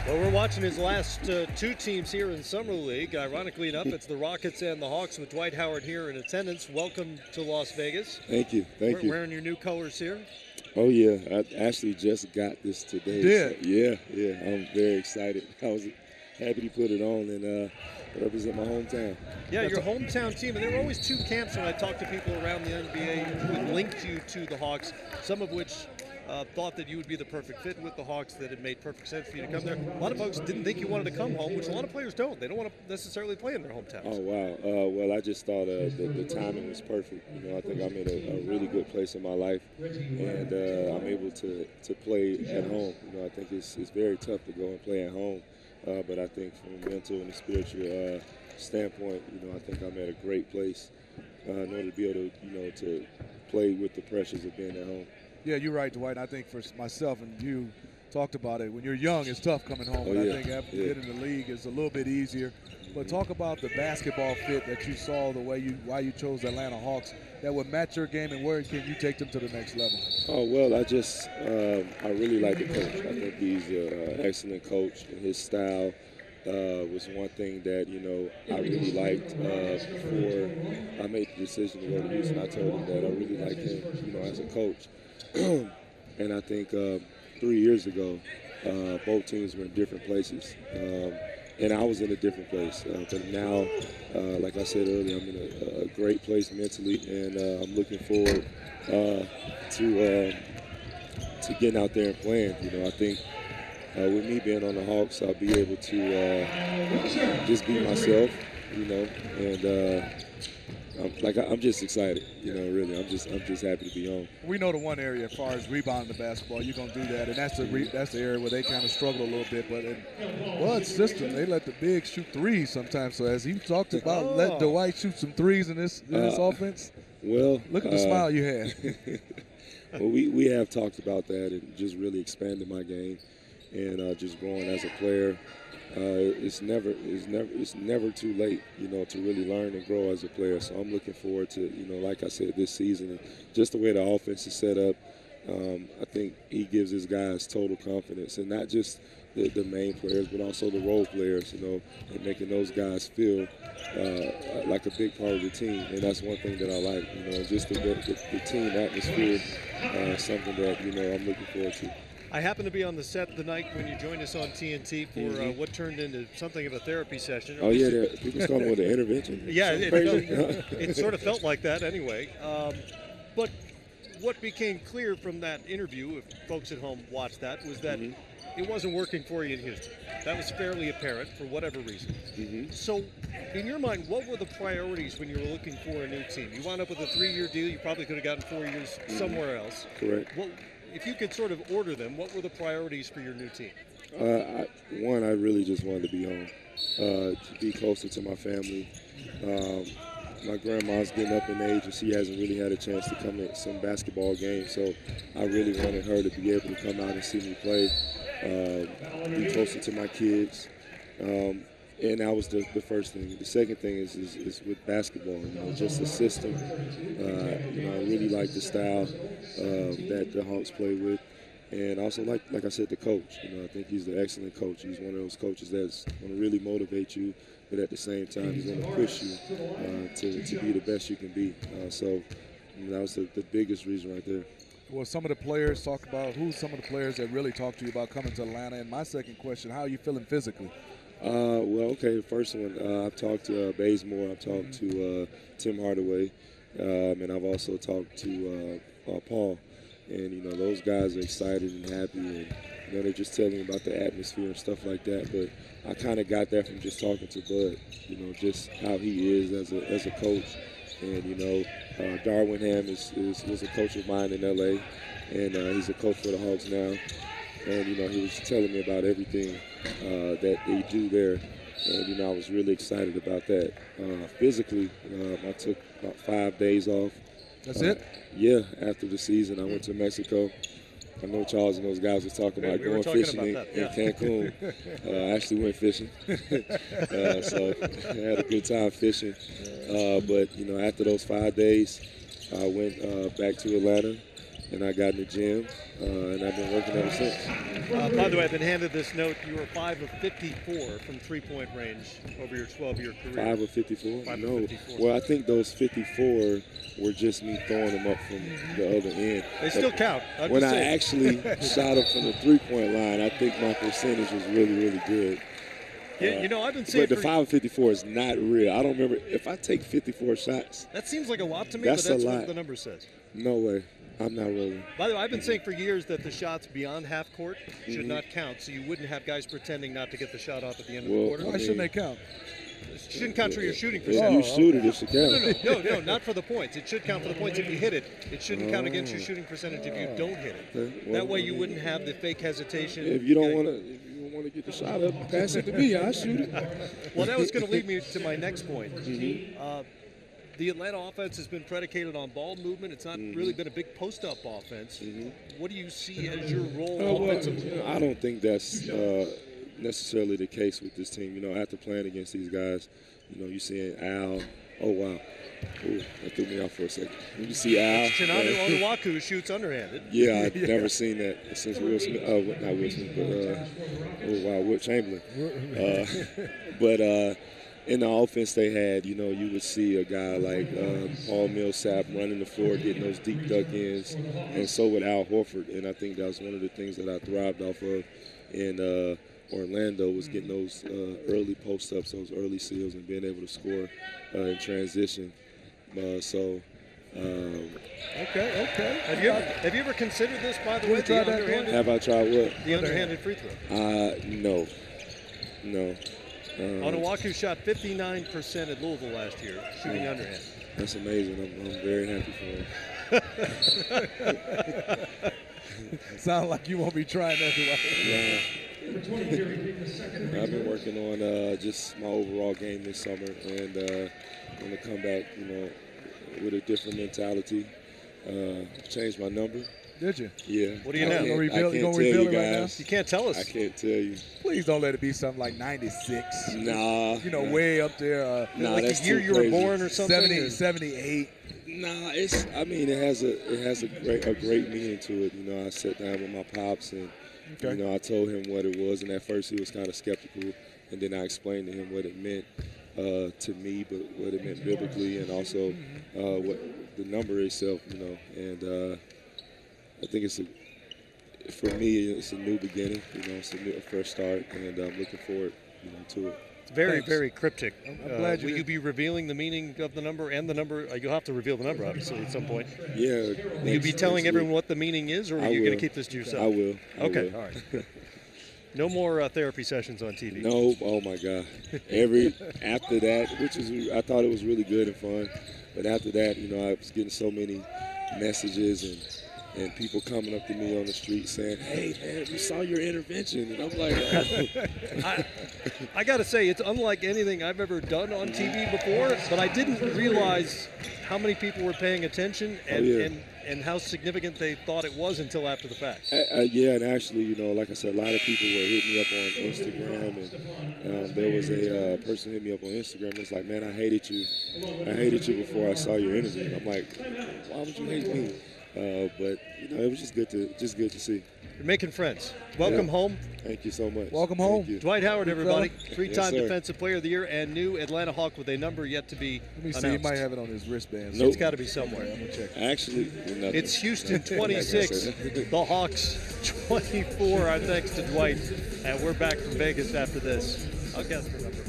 Well, we're watching his last two teams here in Summer League. Ironically enough, it's the Rockets and the Hawks with Dwight Howard here in attendance. Welcome to Las Vegas. Thank you. Thank you. Wearing your new colors here. Oh, yeah. I actually just got this today. Did? So, yeah. I'm very excited. I was happy to put it on and represent my hometown. Yeah, your hometown team. And there were always two camps when I talked to people around the NBA who linked you to the Hawks, some of which thought that you would be the perfect fit with the Hawks, that it made perfect sense for you to come there. A lot of folks didn't think you wanted to come home, which a lot of players don't. They don't want to necessarily play in their hometowns. Oh, wow. Well, I just thought the timing was perfect. You know, I think I'm in a really good place in my life, and I'm able to play at home. You know, I think it's very tough to go and play at home, but I think from a mental and a spiritual standpoint, you know, I think I'm at a great place in order to be able to play with the pressures of being at home. Yeah, you're right, Dwight. I think for myself and you talked about it. When you're young, it's tough coming home. But I think after you get in the league, it's a little bit easier. But talk about the basketball fit that you saw, why you chose the Atlanta Hawks that would match your game, and where can you take them to the next level? Oh, well, I really like the coach. I think he's an excellent coach, and his style was one thing that, you know, I really liked before I made the decision to go to Houston. I told him that I really liked him, you know, as a coach. And I think 3 years ago, both teams were in different places. And I was in a different place. But now, like I said earlier, I'm in a great place mentally, and I'm looking forward to getting out there and playing. You know, I think with me being on the Hawks, I'll be able to just be myself, you know, and I'm just excited, you know, really. I'm just happy to be home. We know the one area as far as rebounding the basketball, you're going to do that, and that's the area where they kind of struggle a little bit. But in Bud's system, they let the bigs shoot threes sometimes. So as you talked about, let Dwight shoot some threes in this offense. Well, look at the smile you had. Well, we have talked about that and just really expanded my game and just growing as a player. It's never too late, you know, to really learn and grow as a player. So I'm looking forward to, you know, like I said, this season, and just the way the offense is set up. I think he gives his guys total confidence, and not just the main players, but also the role players, you know, and making those guys feel like a big part of the team. And that's one thing that I like, you know, just the team atmosphere, something that, you know, I'm looking forward to. I happened to be on the set the night when you joined us on TNT for what turned into something of a therapy session. Oh, yeah, people calling it an intervention. Yeah, it sort of felt like that anyway. But what became clear from that interview, if folks at home watched that, was that it wasn't working for you in Houston. That was fairly apparent for whatever reason. So, in your mind, what were the priorities when you were looking for a new team? You wound up with a 3-year deal. You probably could have gotten 4 years somewhere else. Correct. If you could sort of order them, what were the priorities for your new team? I really just wanted to be home, to be closer to my family. My grandma's getting up in age, and she hasn't really had a chance to come to some basketball games, so I really wanted her to be able to come out and see me play, be closer to my kids. And that was the first thing. The second thing is with basketball, you know, just the system. You know, I really like the style that the Hawks play with. And also, like I said, the coach. You know, I think he's an excellent coach. He's one of those coaches that's going to really motivate you, but at the same time, he's going to push you to be the best you can be. So you know, that was the biggest reason right there. Well, some of the players talk about who's some of the players that really talk to you about coming to Atlanta. And my second question, how are you feeling physically? Well, okay, the first one, I've talked to Bazemore, I've talked to Tim Hardaway, and I've also talked to Paul. And, you know, those guys are excited and happy, and, you know, they're just telling me about the atmosphere and stuff like that. But I kind of got that from just talking to Bud, you know, just how he is as a coach. And, you know, Darwin Ham was a coach of mine in L.A., and he's a coach for the Hawks now. And, you know, he was telling me about everything that they do there. And, you know, I was really excited about that. Physically, I took about 5 days off. That's it? Yeah, after the season, I went to Mexico. I know Charles and those guys were talking about going fishing in Cancun. I actually went fishing. So I had a good time fishing. But, you know, after those 5 days, I went back to Atlanta. and I got in the gym, and I've been working ever since. By the way, I've been handed this note. You were 5 of 54 from three-point range over your 12-year career. 5 of 54? 5 No. of 54. Well, I think those 54 were just me throwing them up from the other end. They still count. When I actually shot them from the three-point line, I think my percentage was really, really good. Yeah, you know, I've been saying but the 5 of 54 is not real. I don't remember. If I take 54 shots. That seems like a lot to me, that's but that's a lot. what the number says. No way. I'm not rolling. By the way, I've been saying for years that the shots beyond half court should not count, so you wouldn't have guys pretending not to get the shot off at the end of the quarter. Why shouldn't they count? It shouldn't count for your shooting If percentage. you shoot it, it should count. No, not for the points. It should count for the points if you hit it. It shouldn't count against your shooting percentage if you don't hit it. Okay. Well, That way you wouldn't have the fake hesitation. If you don't want to get the shot up, pass it to me. I'll shoot it. Well, that was going to lead me to my next point. The Atlanta offense has been predicated on ball movement. It's not really been a big post-up offense. What do you see as your role offensively? I don't think that's necessarily the case with this team. You know, after playing against these guys, you know, you seeing Al. Oh, wow. Ooh, that threw me off for a second. You see Al. Chinanu Onuaku shoots underhanded. Yeah, I've never seen that since Will Smith. Oh, not Will Smith, but Will Chamberlain. But in the offense they had, you know, you would see a guy like Paul Millsap running the floor, getting those deep duck ins, and so would Al Horford. And I think that was one of the things that I thrived off of in Orlando was getting those early post-ups, those early seals, and being able to score in transition. Okay. Have you ever considered this, by the way, the underhanded? Have I tried what? The underhanded free throw. No. Onuaku shot 59% at Louisville last year, shooting underhand. That's amazing. I'm very happy for him. Sound like you won't be trying that, Dwight. Yeah. I've been working on just my overall game this summer, and I'm going to come back, you know, with a different mentality. Change my number. Did you? Yeah. What do you know? You gonna reveal it right now? You can't tell us. I can't tell you. Please don't let it be something like 96. Nah. You know, way up there. Like that's the year too you were crazy. born or something? 70, 78. Nah, it has a great meaning to it. You know, I sat down with my pops and you know, I told him what it was, and at first he was kind of skeptical, and then I explained to him what it meant to me, but what it meant biblically, and also what the number itself, you know. And I think for me, it's a new beginning. You know, it's a fresh start, and I'm looking forward, you know, to it. It's very, very cryptic. I'm glad will you be revealing the meaning of the number and the number? You'll have to reveal the number, obviously, at some point. Yeah. Will you be telling everyone what the meaning is, or are you going to keep this to yourself? I will. Okay, all right. No more therapy sessions on TV. No, oh my God. After that, I thought it was really good and fun, but after that, you know, I was getting so many messages and people coming up to me on the street saying, "Hey, man, we saw your intervention," and I'm like, oh. I got to say, it's unlike anything I've ever done on TV before, but I didn't realize how many people were paying attention and how significant they thought it was until after the fact. Yeah, and actually, you know, like I said, a lot of people were hitting me up on Instagram, and there was a person hit me up on Instagram. It's like, "Man, I hated you before I saw your interview." And I'm like, "Why would you hate me?" But you know, it was just good to see. You're making friends. Welcome home. Thank you so much. Welcome home. Dwight Howard, everybody. Three-time Yes, Defensive Player of the Year and new Atlanta Hawk with a number yet to be Let me see. announced. He might have it on his wristband. Nope. It's got to be somewhere. I'm gonna check. Actually, nothing. It's Houston 26, the Hawks 24. Our thanks to Dwight. And we're back from Vegas after this. I'll guess the number.